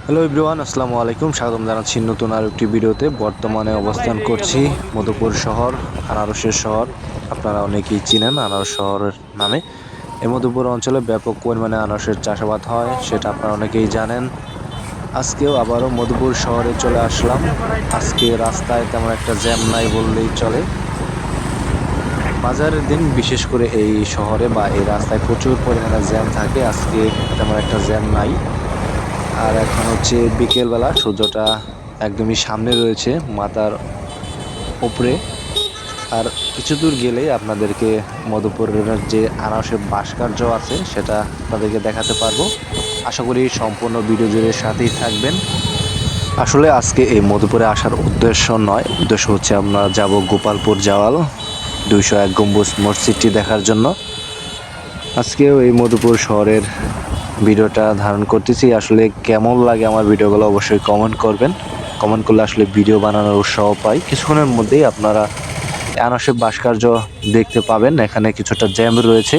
Hello everyone, আসসালামু আলাইকুম। স্বাগতম জানাচ্ছি নতুন আর একটি ভিডিওতে। বর্তমানে অবস্থান করছি মধুপুর শহর, আনারসের শহর। আপনারা অনেকেই চিনেন আনারস শহরের নামে। এই মধুপুর অঞ্চলে ব্যাপক পরিমাণে আনারসের চাষাবাদ হয়, সেটা আপনারা অনেকেই জানেন। আজকেও আবারও মধুপুর শহরে চলে আসলাম। আজকে রাস্তায় তেমন একটা জ্যাম নাই বললেই চলে। বাজারের দিন বিশেষ করে এই শহরে বা এই রাস্তায় প্রচুর পরিমাণে জ্যাম থাকে। আজকে তেমন একটা জ্যাম নাই। আর এখন হচ্ছে বিকেলবেলা, সূর্যটা একদমই সামনে রয়েছে মাথার উপরে। আর কিছু দূর গেলেই আপনাদেরকে মধুপুরের যে আনারসের ভাস্কর্য আছে সেটা আপনাদেরকে দেখাতে পারবো। আশা করি সম্পূর্ণ ভিডিও জুড়ে সাথেই থাকবেন। আসলে আজকে এই মধুপুরে আসার উদ্দেশ্য নয়, উদ্দেশ্য হচ্ছে আমরা যাব গোপালপুর জাওয়াল 201 গম্বুজ মসজিদটি দেখার জন্য। আজকেও এই মধুপুর শহরের ভিডিওটা ধারণ করতেছি। আসলে কেমন লাগে আমার ভিডিওগুলো অবশ্যই কমেন্ট করবেন। কমেন্ট করলে আসলে ভিডিও বানানোর উৎসাহ পাই। কিছুক্ষণের মধ্যেই আপনারা আনারসের ভাস্কর্য দেখতে পাবেন। এখানে কিছুটা জ্যাম রয়েছে।